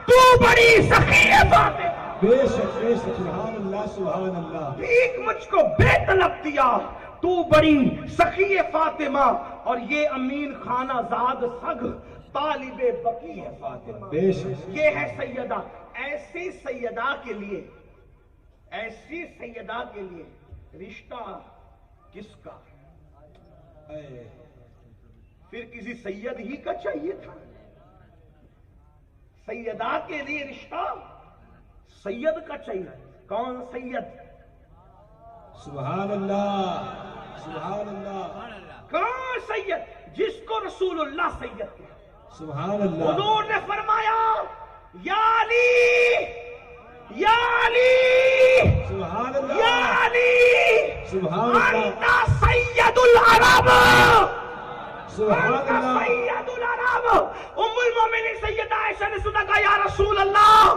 تو بڑی سخی ہے فاطمہ، بے شک سبحان اللہ سبحان اللہ، بھیک مجھ کو بے طلب دیا، تو بڑی سخی فاطمہ، اور یہ امین خانہ زاد سگ طالب بقی ہے فاطمہ، بے شک، یہ ہے سیدہ۔ ایسی سیدہ کے لیے، ایسی سیدہ کے لیے رشتہ کس کا؟ پھر کسی سید ہی کا چاہیے تھا؟ سیدہ کے لیے رشتہ سید کا چاہیے، کون سید؟ سبحان اللہ سبحان اللہ، کون سید؟ جس کو رسول اللہ سید کہا۔ سبحان اللہ، حضور نے فرمایا یا علی یا علی سبحان یا اللہ علی سبحان اللہ، انت سید العرب، سبحان انت اللہ، سید العرب۔ ام المومنین سیدہ عائشہ نے سنا کہا یا رسول اللہ،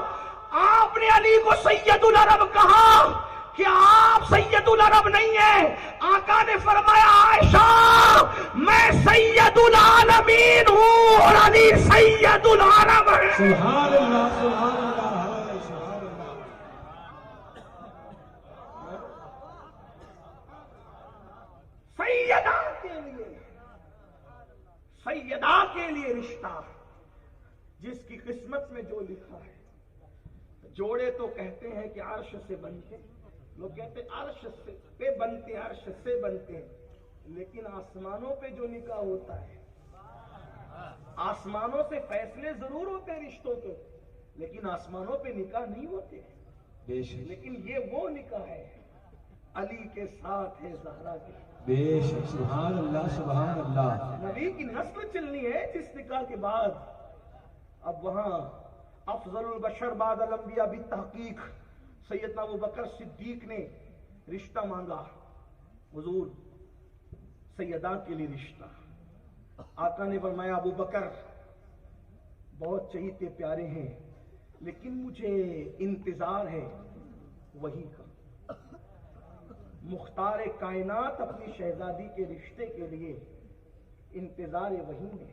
آپ نے علی کو سید العرب کہا، کیا آپ سید العرب نہیں ہیں؟ آقا نے فرمایا عائشہ میں سید العالمین ہوں اور علی سید العرب ہے۔ سبحان اللہ سبحان اللہ سبحان اللہ، سیدہ کے لیے، سیدہ کے لیے رشتہ، جس کی قسمت میں جو لکھا ہے۔ جوڑے تو کہتے ہیں کہ عرش سے بنتے، لوگ کہتے ہیں عرش سے پہ بنتے، عرش سے بنتے ہیں، لیکن آسمانوں پہ جو نکاح ہوتا ہے، آسمانوں سے فیصلے ضرور ہوتے ہیں رشتوں کے، لیکن آسمانوں پہ نکاح نہیں ہوتے، بے شک لیکن یہ وہ نکاح ہے علی کے ساتھ ہے زہرا کے، بے شک، سبحان اللہ سبحان اللہ، نبی کی نسل چلنی ہے جس نکاح کے بعد اب وہاں افضل البشر بعد الانبیاء بالتحقیق سیدنا ابو بکر صدیق نے رشتہ مانگا، حضور سیدہ کے لیے رشتہ۔ آقا نے فرمایا ابو بکر بہت چہیتے پیارے ہیں لیکن مجھے انتظار ہے وہی کا، مختار کائنات اپنی شہزادی کے رشتے کے لیے انتظار وہی میں،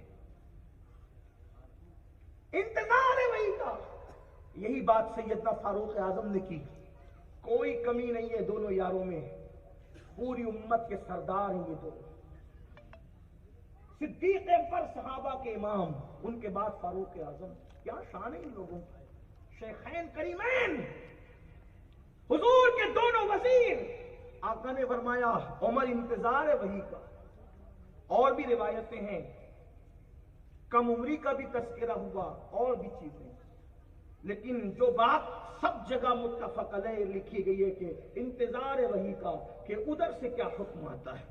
انتظار وہی کا۔ یہی بات سیدنا فاروق اعظم نے کی، کوئی کمی نہیں ہے دونوں یاروں میں، پوری امت کے سردار ہیں یہ دونوں، صدیق اکبر صحابہ کے امام، ان کے بعد فاروق اعظم، کیا شان ہے ان لوگوں کی، شیخین کریمین، حضور کے دونوں وزیر۔ آقا نے فرمایا عمر انتظار ہے وہی کا۔ اور بھی روایتیں ہیں، کم عمری کا بھی تذکرہ ہوا اور بھی چیزیں، لیکن جو بات سب جگہ متفق علیہ لکھی گئی ہے کہ انتظار ہے وہی کا، کہ ادھر سے کیا حکم آتا ہے۔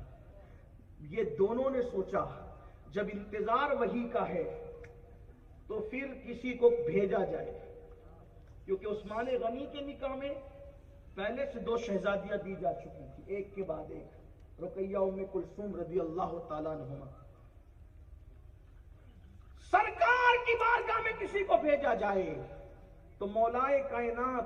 یہ دونوں نے سوچا جب انتظار وہی کا ہے تو پھر کسی کو بھیجا جائے، کیونکہ عثمان غنی کے نکاح میں پہلے سے 2 شہزادیاں دی جا چکی تھی، ایک کے بعد ایک، رقیہ ام کلثوم رضی اللہ تعالیٰ عنہما۔ سرکار کی بارگاہ میں کسی کو بھیجا جائے تو مولائے کائنات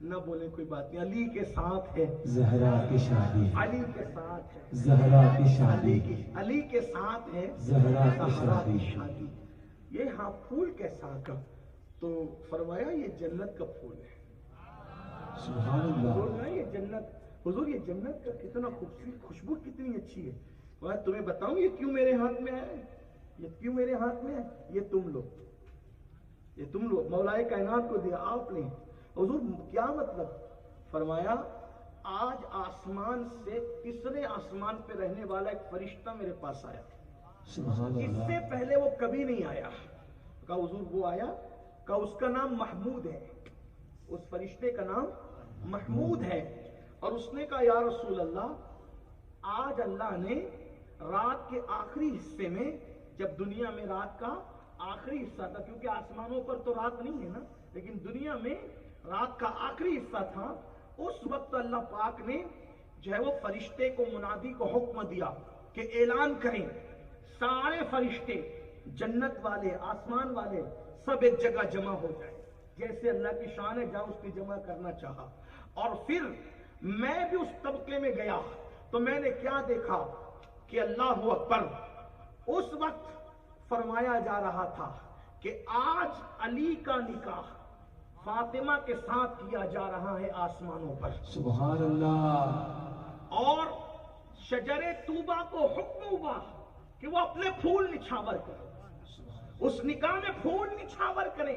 نہ بولے کوئی بات نہیں، علی کے ساتھ ہے زہرا کی شادی، علی کے ساتھ ہے زہرا کی شادی، علی کے ساتھ ہے زہرا کی زہرا کی شادی۔ شادی۔ یہ ہاں پھول کیسا کا؟ تو فرمایا یہ جنت کا پھول ہے۔ سبحان حضور اللہ۔ نا یہ جنت، حضور یہ جنت کا کتنا خوبصورت، خوشبو کتنی اچھی ہے۔ میں تمہیں بتاؤں یہ کیوں میرے ہاتھ میں ہے، یہ کیوں میرے ہاتھ میں ہے؟ یہ تم لوگ مولائے کائنات کو دیا آپ نے۔ حضور کیا مطلب؟ فرمایا آج آسمان سے تیسرے آسمان پہ رہنے والا ایک فرشتہ میرے پاس آیا، سبحان اس اللہ۔ سے پہلے وہ کبھی نہیں آیا۔ کہا حضور وہ آیا، کہا اس کا نام محمود ہے، اس فرشتے کا نام محمود ہے۔ اور اس نے کہا یا رسول اللہ، آج اللہ نے رات کے آخری حصے میں، جب دنیا میں رات کا آخری حصہ تھا، کیونکہ آسمانوں پر تو رات نہیں ہے نا، لیکن دنیا میں رات کا آخری حصہ تھا، اس وقت اللہ پاک نے جو ہے وہ فرشتے کو، منادی کو حکم دیا کہ اعلان کریں، سارے فرشتے، جنت والے، آسمان والے، سب ایک جگہ جمع ہو جائیں۔ جیسے اللہ کی شان ہے، جہاں اس کی جمع کرنا چاہا۔ اور پھر میں بھی اس طبقے میں گیا تو میں نے کیا دیکھا کہ اللہ اکبر، اس وقت فرمایا جا رہا تھا کہ آج علی کا نکاح فاطمہ کے ساتھ کیا جا رہا ہے آسمانوں پر، سبحان اللہ۔ اور شجر طوبہ کو حکم ہوا کہ وہ اپنے پھول نچھاور کریں، اس نکاح میں پھول نچھاور کریں۔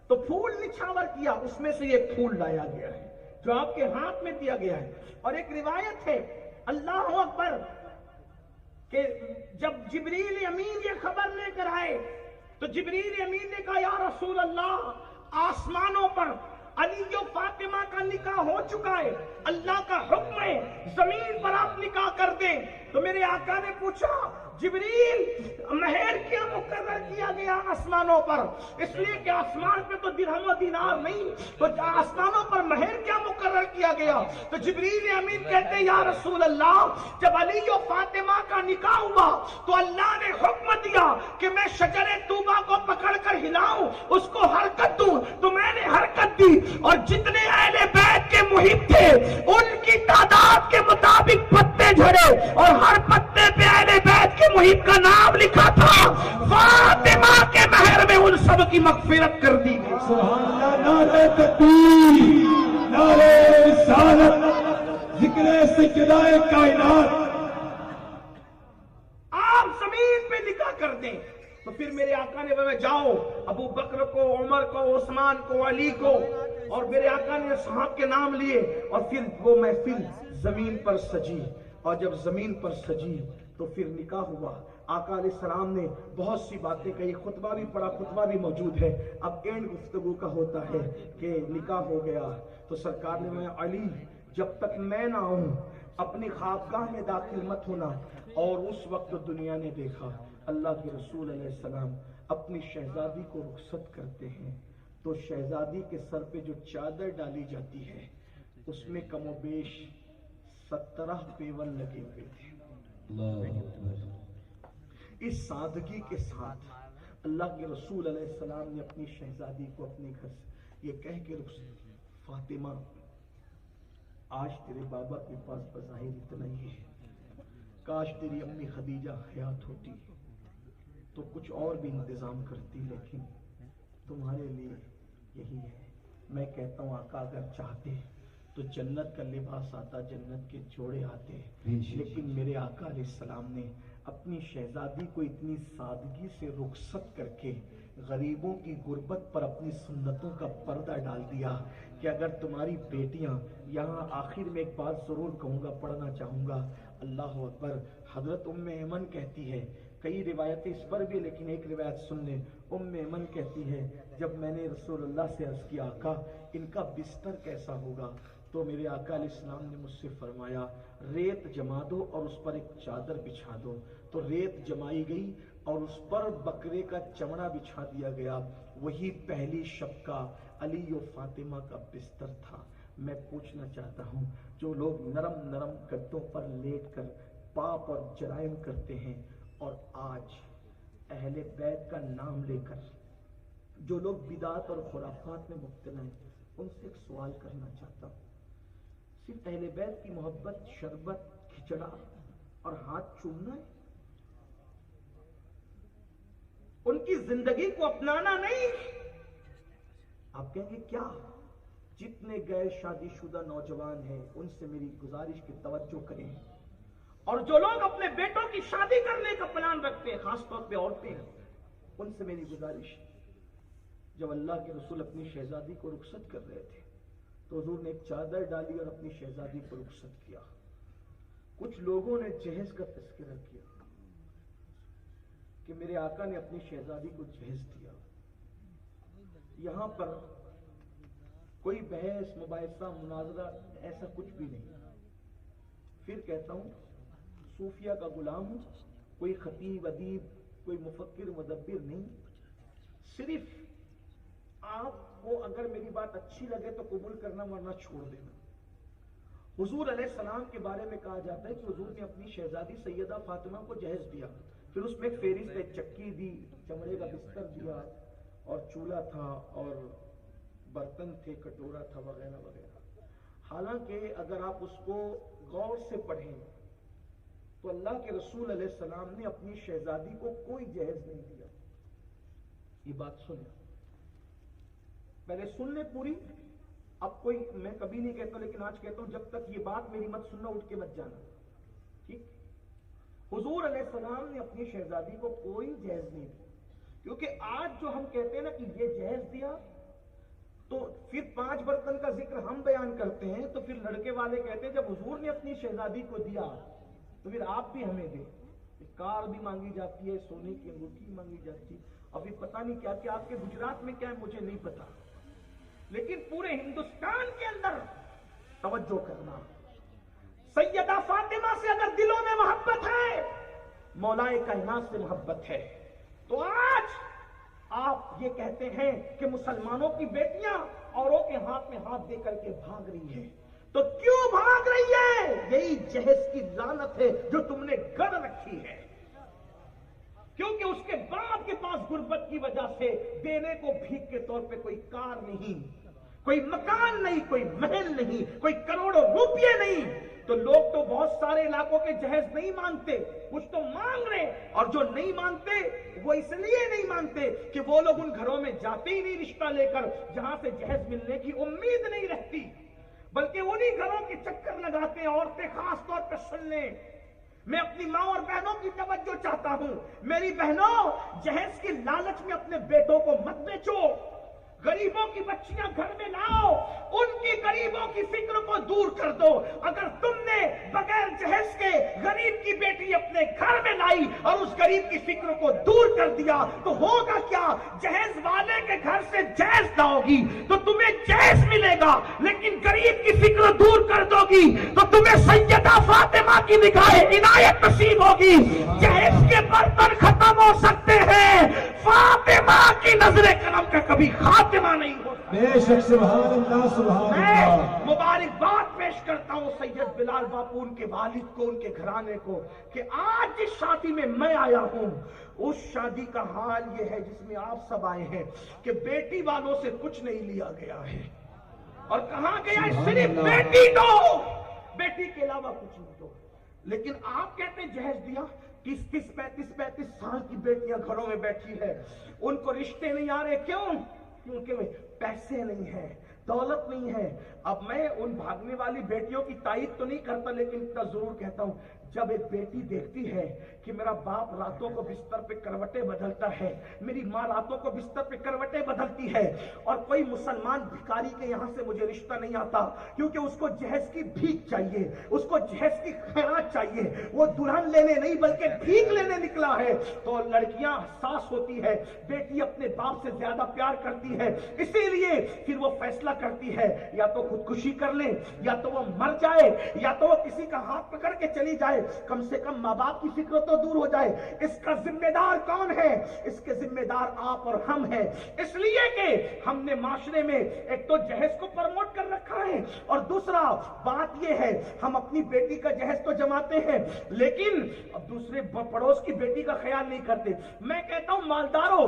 تو پھول نچھاور کیا، اس میں سے ایک پھول لایا گیا ہے جو آپ کے ہاتھ میں دیا گیا ہے۔ اور ایک روایت ہے، اللہ اکبر، کہ جب جبریل امین یہ خبر لے کر آئے تو جبریل امین نے کہا یا رسول اللہ، آسمانوں پر علی و فاطمہ کا نکاح ہو چکا ہے، اللہ کا حکم ہے زمین پر آپ نکاح کر دیں۔ تو میرے آقا نے پوچھا جبریل، مہر کیا مقرر کیا گیا آسمانوں پر؟ اس لیے کہ آسمان پہ تو درہم و دینار نہیں، تو آسمانوں پر مہر کیا مقرر کیا گیا؟ تو جبریل امین کہتے یا رسول اللہ، جب علی و فاطمہ کا نکاح ہوا تو اللہ نے حکم دیا کہ میں شجر طوبہ کو پکڑ کر ہلاؤں، اس کو حرکت دوں، تو میں نے حرکت دی، اور جتنے اہل بیت کے محب تھے ان کی تعداد کے مطابق پتے جھڑے، اور ہر پتے پہ اہل بیت کے محب کا نام لکھا تھا، فاطمہ کے مہر میں ان سب کی مغفرت کر دی گئی۔ سبحان اللہ۔ نعرہ تکبیر، نعرہ رسالت، ذکر سجدہ کائنات۔ آپ زمین پہ نکاح کر دیں۔ تو پھر میرے آقا نے فرمایا جاؤ، ابو بکر کو، عمر کو، عثمان کو، علی کو، اور میرے آقا نے صحاب کے نام لیے، اور پھر وہ محفل زمین پر سجی، اور جب زمین پر سجی تو پھر نکاح ہوا۔ آقا علیہ السلام نے بہت سی باتیں کہی، خطبہ بھی پڑھا، خطبہ بھی موجود ہے۔ اب اینڈ گفتگو کا ہوتا ہے کہ نکاح ہو گیا تو سرکار نے میں علی، جب تک میں نہ آؤں اپنی خوابگاہ میں داخل مت ہونا۔ اور اس وقت دنیا نے دیکھا اللہ کے رسول علیہ السلام اپنی شہزادی کو رخصت کرتے ہیں تو شہزادی کے سر پہ جو چادر ڈالی جاتی ہے اس میں کم و بیش 17 پیون لگے ہوئے تھے۔ اللہ اکبر۔ اس سادگی کے ساتھ اللہ کے رسول علیہ السلام نے اپنی شہزادی کو اپنے گھر سے یہ کہہ کے فاطمہ، آج تیرے بابا کے پاس بظاہر اتنا ہی ہے، کاش تیری امی خدیجہ حیات ہوتی تو کچھ اور بھی انتظام کرتی، لیکن تمہارے لیے یہی ہے۔ میں کہتا ہوں آقا اگر چاہتے تو جنت کا لباس آتا، جنت کے جوڑے آتے، لیکن میرے آقا علیہ السلام نے اپنی شہزادی کو اتنی سادگی سے رخصت کر کے غریبوں کی غربت پر اپنی سنتوں کا پردہ ڈال دیا کہ اگر تمہاری بیٹیاں یہاں، آخر میں ایک بات ضرور کہوں گا، پڑھنا چاہوں گا، اللہ اکبر۔ حضرت ام ایمن کہتی ہے، کئی روایتیں اس پر بھی، لیکن ایک روایت سن لیں۔ ام ایمن کہتی ہے جب میں نے رسول اللہ سے عرض کیا آقا ان کا بستر کیسا ہوگا، تو میرے آقا علیہ السلام نے مجھ سے فرمایا ریت جما دو اور اس پر ایک چادر بچھا دو۔ تو ریت جمائی گئی اور اس پر بکرے کا چمڑا بچھا دیا گیا، وہی پہلی شب کا علی و فاطمہ کا بستر تھا۔ میں پوچھنا چاہتا ہوں جو لوگ نرم نرم گدوں پر لیٹ کر پاپ اور جرائم کرتے ہیں، اور آج اہل بیت کا نام لے کر جو لوگ بدعت اور خرافات میں مبتلا ہیں، ان سے ایک سوال کرنا چاہتا ہوں. صرف اہل بیت کی محبت، شربت، کھچڑا اور ہاتھ چومنا ہے؟ ان کی زندگی کو اپنانا نہیں؟ آپ کہیں گے کیا؟ جتنے غیر شادی شدہ نوجوان ہیں ان سے میری گزارش کی توجہ کریں، اور جو لوگ اپنے بیٹوں کی شادی کرنے کا پلان رکھتے ہیں، خاص طور پہ عورتیں ہیں، ان سے میری گزارش ہے. جب اللہ کے رسول اپنی شہزادی کو رخصت کر رہے تھے تو حضور نے ایک چادر ڈالی اور اپنی شہزادی کو رخصت کیا. کچھ لوگوں نے جہیز کا تذکرہ کیا کہ میرے آقا نے اپنی شہزادی کو جہیز دیا. یہاں پر کوئی بحث، مباحثہ، مناظرہ ایسا کچھ بھی نہیں. پھر کہتا ہوں، صوفیہ کا غلام ہوں، کوئی خطیب، ادیب، کوئی مفکر، مدبر نہیں. صرف آپ کو اگر میری بات اچھی لگے تو قبول کرنا، ورنہ چھوڑ دینا. حضور علیہ السلام کے بارے میں کہا جاتا ہے کہ حضور نے اپنی شہزادی سیدہ فاطمہ کو جہیز دیا، پھر اس میں ایک فہرست، ایک چکی دی، چمڑے کا بستر دیا، اور چولہا تھا، اور برتن تھے، کٹورا تھا، وغیرہ وغیرہ. حالانکہ اگر آپ اس کو غور سے پڑھیں تو اللہ کے رسول علیہ السلام نے اپنی شہزادی کو کوئی جہیز نہیں دیا. یہ بات سنیں، پہلے سن لیں پوری. اب کوئی، میں کبھی نہیں کہتا لیکن آج کہتا ہوں، جب تک یہ بات میری مت سننا، اٹھ کے مت جانا، ٹھیک؟ حضور علیہ السلام نے اپنی شہزادی کو کوئی جہیز نہیں دیا. کیونکہ آج جو ہم کہتے ہیں نا کہ یہ جہیز دیا، تو پھر 5 برتن کا ذکر ہم بیان کرتے ہیں، تو پھر لڑکے والے کہتے ہیں جب حضور نے اپنی شہزادی کو دیا تو پھر آپ بھی ہمیں دیں. کار بھی مانگی جاتی ہے، سونے کی انگوٹھی مانگی جاتی ہے، ابھی پتہ نہیں کیا کہ آپ کے گجرات میں کیا ہے مجھے نہیں پتا، لیکن پورے ہندوستان کے اندر توجہ کرنا. سیدہ فاطمہ سے اگر دلوں میں محبت ہے، مولائے کائنات سے محبت ہے، تو آج آپ یہ کہتے ہیں کہ مسلمانوں کی بیٹیاں اوروں کے ہاتھ میں ہاتھ دے کر کے بھاگ رہی ہیں. تو کیوں بھاگ رہی ہے؟ یہی جہیز کی لعنت ہے جو تم نے گڑھ رکھی ہے. کیونکہ اس کے باپ کے پاس غربت کی وجہ سے دینے کو بھیک کے طور پہ کوئی کار نہیں، کوئی مکان نہیں، کوئی محل نہیں، کوئی کروڑوں روپیے نہیں. تو لوگ تو بہت سارے علاقوں کے جہیز نہیں مانگتے، کچھ تو مانگ رہے، اور جو نہیں مانگتے وہ اس لیے نہیں مانگتے کہ وہ لوگ ان گھروں میں جاتے ہی نہیں رشتہ لے کر جہاں سے جہیز ملنے کی امید نہیں رہتی، بلکہ انہی گھروں کے چکر لگاتے ہیں. عورتیں خاص طور پہ سن لیں، میں اپنی ماں اور بہنوں کی توجہ چاہتا ہوں. میری بہنوں، جہیز کی لالچ میں اپنے بیٹوں کو مت بیچو. غریبوں کی بچیاں گھر میں لاؤ، ان کی غریبوں کی فکر کو دور کر دو. اگر تم نے بغیر جہیز کے غریب کی بیٹی اپنے گھر میں لائی اور اس غریب کی فکر کو دور کر دیا تو ہوگا کیا؟ جہیز والے کے گھر سے جہیز لاؤ گی تو تمہیں جہیز ملے گا، لیکن غریب کی فکر دور کر دو گی تو تمہیں سیدہ فاطمہ کی نگاہ عنایت نصیب ہوگی. جہیز کے برتن ختم ہو سکتے ہیں، فاطمہ کی نظر کرم کا کبھی خاتمہ نہیں ہوتا. بے شک، سبحان اللہ، سبحان اللہ. میں مبارکباد پیش کرتا ہوں سید بلال باپو، ان کے والد کو، ان کے گھرانے کو، کہ آج جس شادی میں میں آیا ہوں اس شادی کا حال یہ ہے جس میں آپ سب آئے ہیں کہ بیٹی والوں سے کچھ نہیں لیا گیا ہے، اور کہاں گیا ہے صرف بیٹی دو، بیٹی کے علاوہ کچھ نہیں دو. لیکن آپ کہتے ہیں جہیز دیا. 30 35 سال کی بیٹیاں گھروں میں بیٹھی ہے، ان کو رشتے نہیں آ رہے. کیوں؟ کیونکہ پیسے نہیں ہیں، دولت نہیں ہے. اب میں ان بھاگنے والی بیٹیوں کی تائید تو نہیں کرتا، لیکن اتنا ضرور کہتا ہوں، جب ایک بیٹی دیکھتی ہے کہ میرا باپ راتوں کو بستر پہ کروٹیں بدلتا ہے، میری ماں راتوں کو بستر پہ کروٹیں بدلتی ہے، اور کوئی مسلمان بھکاری کے یہاں سے مجھے رشتہ نہیں آتا کیونکہ اس کو جہیز کی بھیک چاہیے، اس کو جہیز کی خیرات چاہیے، وہ دلہن لینے نہیں بلکہ بھیک لینے نکلا ہے، تو لڑکیاں حساس ہوتی ہے، بیٹی اپنے باپ سے زیادہ پیار کرتی ہے، اسی لیے پھر وہ فیصلہ کرتی ہے یا تو خودکشی کر لے، یا تو وہ مر جائے، یا تو وہ کسی کا ہاتھ پکڑ کے چلی جائے، کم سے کم ماں باپ کی فکر تو دور ہو جائے. اس کا ذمہ دار کون ہے؟ اس کے ذمہ دار آپ اور ہم ہیں. اس لیے کہ ہم نے معاشرے میں ایک تو جہیز کو پروموٹ کر رکھا ہے، اور دوسرا بات یہ ہے ہم اپنی بیٹی کا جہیز تو جماتے ہیں لیکن اب دوسرے پڑوس کی بیٹی کا خیال نہیں کرتے. میں کہتا ہوں مالداروں،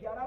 11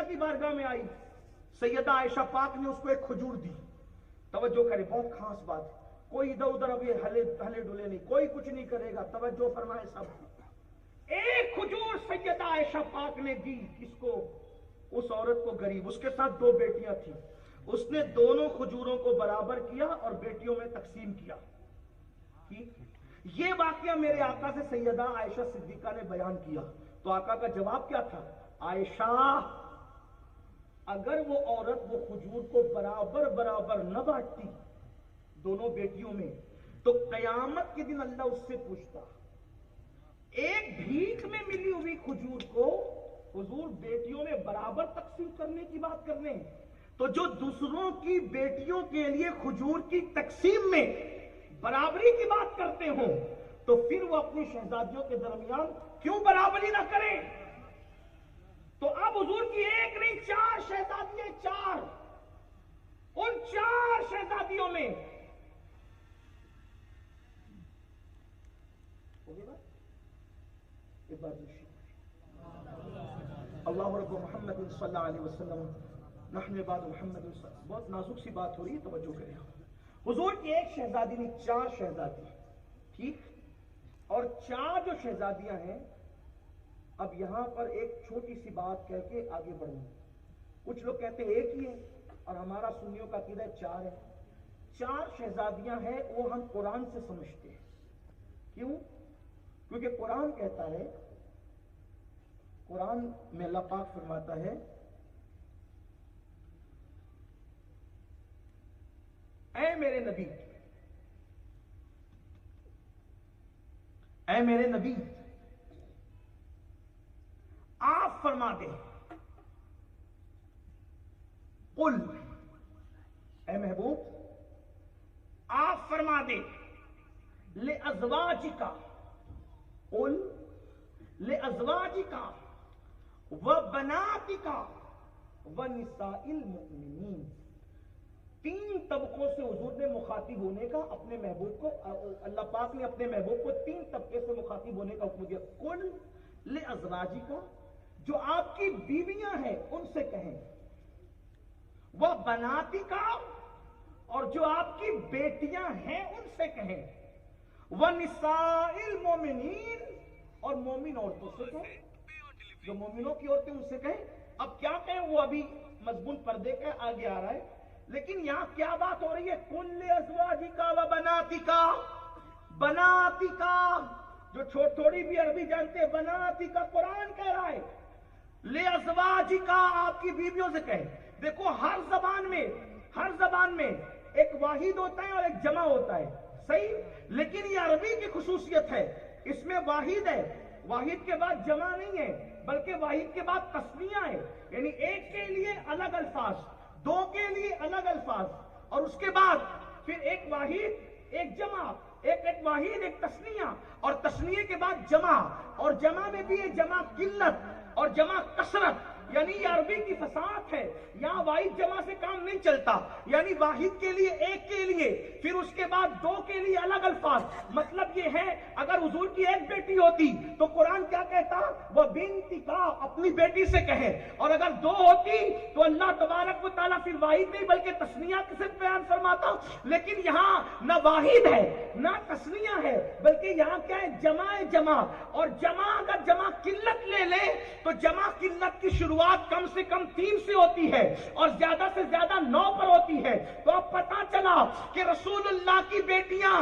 سیدہ کی بارگاہ میں آئی, سیدہ عائشہ پاک نے اس کو ایک کھجور دی. توجہ کرے, بہت خاص بات, کوئی ادھر ادھر اب یہ ہلے ڈلے نہیں, کوئی کچھ نہیں کرے گا, توجہ فرمائے سب. ایک کھجور سیدہ عائشہ پاک نے دی کس کو, اس عورت کو, غریب. اس کے ساتھ 2 بیٹیاں تھیں, اس نے دونوں کھجوروں کو برابر کیا اور بیٹیوں میں تقسیم کیا. یہ واقعہ میرے آقا سے سیدہ عائشہ صدیقہ نے بیان کیا. تو آقا کا جواب کیا تھا, عائشہ اگر وہ عورت وہ کھجور کو برابر برابر نہ بانٹتی دونوں بیٹیوں میں, تو قیامت کے دن اللہ اس سے پوچھتا, ایک بھیک میں ملی ہوئی کھجور کو حضور بیٹیوں میں برابر تقسیم کرنے کی بات کر رہے ہیں, تو جو دوسروں کی بیٹیوں کے لیے کھجور کی تقسیم میں برابری کی بات کرتے ہوں, تو پھر وہ اپنی شہزادیوں کے درمیان کیوں برابری نہ کریں. تو اب حضور کی ایک نہیں 4 شہزادیاں, 4, ان 4 شہزادیوں میں اللہ رب محمد صلی اللہ علیہ وسلم نحن بعد محمد. بہت نازک سی بات ہو رہی ہے, توجہ کریں. حضور کی ایک شہزادی نہیں 4 شہزادی, ٹھیک, اور 4 جو شہزادیاں ہیں. اب یہاں پر ایک چھوٹی سی بات کہہ کے آگے بڑھوں. کچھ لوگ کہتے ہیں ایک ہی ہے, اور ہمارا سنیوں کا عقیدہ 4 ہے. 4 شہزادیاں ہیں, وہ ہم قرآن سے سمجھتے ہیں. کیوں؟ کیونکہ قرآن کہتا ہے, قرآن میں اللہ پاک فرماتا ہے, اے میرے نبی, اے میرے نبی, آپ فرما دیں, قل, اے محبوب آپ فرما دیں, لِأَزْوَاجِكَ, قل لِأَزْوَاجِكَ وَبَنَاتِكَ وَنِسَاءِ الْمُؤْمِنِينَ. 3 طبقوں سے حضور نے مخاطب ہونے کا اپنے محبوب کو, اللہ پاک نے اپنے محبوب کو 3 طبقے سے مخاطب ہونے کا حکم دیا. قل لِأَزْوَاجِكَ, جو آپ کی بیویاں ہیں ان سے کہیں, وَبَنَاتِكَ, اور جو آپ کی بیٹیاں ہیں ان سے کہیں, وَنِسَاءِ الْمُؤْمِنِينَ, اور مومن عورتوں سے کہیں, جو مومنوں کی عورتیں ان سے کہیں. اب کیا کہیں وہ ابھی مضمون پردے کا آگے آ رہا ہے, لیکن یہاں کیا بات ہو رہی ہے, کل ازواجکا و بناتکا, بناتکا, جو تھوڑی بھی عربی جانتے ہیں, بناتکا قرآن کہہ رہا ہے, لے ازواجکا, آپ کی بیویوں سے کہیں. دیکھو ہر زبان میں ایک واحد ہوتا ہے اور ایک جمع ہوتا ہے, صحیح, لیکن یہ عربی کی خصوصیت ہے, اس میں واحد ہے, واحد کے بعد جمع نہیں ہے, بلکہ واحد کے بعد تسنیہ ہے, یعنی ایک کے لیے الگ الفاظ, 2 کے لیے الگ الفاظ, اور اس کے بعد پھر ایک واحد ایک جمع, ایک واحد ایک تسنیہ, اور تسنیہ کے بعد جمع, اور جمع میں بھی یہ جمع قلت اور جمع کثرت. یعنی یہ عربی کی فصاحت ہے, یہاں واحد جمع سے کام نہیں چلتا, یعنی واحد کے لیے ایک کے لیے, پھر اس کے بعد 2 کے لیے الگ الفاظ. مطلب یہ ہے اگر حضور کی ایک بیٹی ہوتی تو قرآن کیا کہتا, وہ بنتکا, اپنی بیٹی سے کہے, اور اگر 2 ہوتی تو اللہ تبارک و تعالیٰ پھر واحد نہیں بلکہ تسنیہ کے صرف بیان فرماتا. لیکن یہاں نہ واحد ہے نہ تسنیہ ہے, بلکہ یہاں کیا ہے, جمع, اور جمع اگر جمع قلت لے لے تو جمع قلت کی شروعات کم سے کم 3 سے ہوتی ہے اور زیادہ سے زیادہ 9 پر ہوتی ہے. تو اب پتا چلا کہ رسول اللہ کی بیٹیاں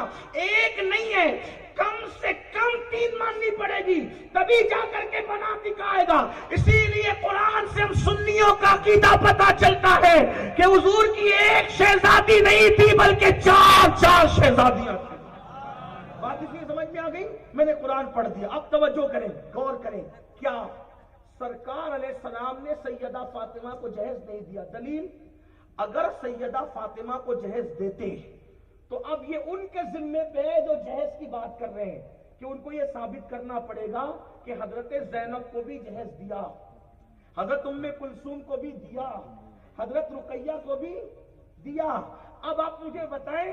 ایک نہیں ہے, کم سے کم 3 ماننی پڑے گی, تبھی جا کر کے بناتکا آئے گا. اسی لیے قرآن سے ہم سنیوں کا عقیدہ پتا چلتا ہے کہ حضور کی ایک شہزادی نہیں تھی بلکہ 4 شہزادیاں تھیں. بات اس لیے سمجھ میں آ گئی, میں نے قرآن پڑھ دیا. اب توجہ کریں, غور کریں, کیا سرکار علیہ السلام نے سیدہ فاطمہ کو جہیز نہیں دیا؟ دلیل, اگر سیدہ فاطمہ کو جہیز دیتے تو اب یہ ان کے ذمے پہ جو جہیز کی بات کر رہے ہیں کہ ان کو یہ ثابت کرنا پڑے گا کہ حضرت زینب کو بھی جہیز دیا, حضرت ام کلثوم کو بھی دیا, حضرت رقیہ کو بھی دیا. اب آپ مجھے بتائیں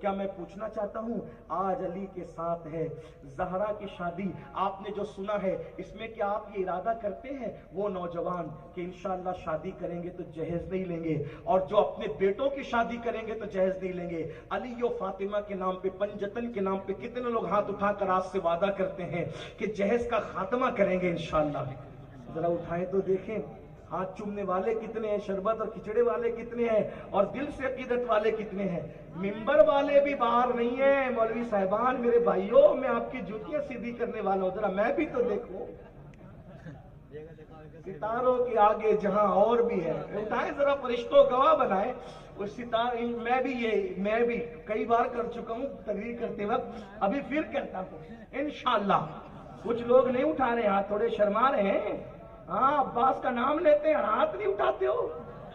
کیا میں پوچھنا چاہتا ہوں آج علی کے ساتھ ہے زہرا کی شادی, آپ نے جو سنا ہے اس میں کیا آپ یہ ارادہ کرتے ہیں وہ نوجوان کہ انشاءاللہ شادی کریں گے تو جہیز نہیں لیں گے, اور جو اپنے بیٹوں کی شادی کریں گے تو جہیز نہیں لیں گے؟ علی و فاطمہ کے نام پہ, پنجتن کے نام پہ کتنے لوگ ہاتھ اٹھا کر آج سے وعدہ کرتے ہیں کہ جہیز کا خاتمہ کریں گے انشاءاللہ؟ ذرا اٹھائیں تو دیکھیں. ہاتھ چومنے والے کتنے ہیں, شربت اور کھچڑے والے کتنے ہیں, اور دل سے عقیدت والے کتنے ہیں؟ ممبر والے بھی باہر نہیں ہیں. مولوی صاحبان, میرے بھائیوں, میں آپ کی جوتیاں سیدھی کرنے والا ہوں, ذرا میں بھی تو دیکھوں. ستاروں کے آگے جہاں اور بھی ہے, اٹھائیں ذرا, فرشتوں گواہ بنائے. وہ ستارے, میں بھی کئی بار کر چکا ہوں تقریر کرتے وقت, ابھی پھر کرتا ہوں انشاءاللہ. کچھ لوگ نہیں اٹھا رہے ہاتھ, تھوڑے شرما رہے ہیں. ہاں, عباس کا نام لیتے ہیں, ہاتھ نہیں اٹھاتے ہو.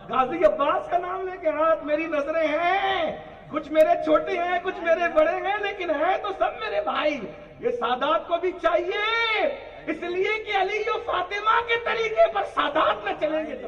غازی عباس کا نام لے کے ہاتھ. میری نظریں ہیں, کچھ میرے چھوٹے ہیں, کچھ میرے بڑے ہیں, لیکن ہیں تو سب میرے بھائی. یہ سادات کو بھی چاہیے, اس لیے کہ علی و فاطمہ کے طریقے پر سادات نہ چلیں گے تو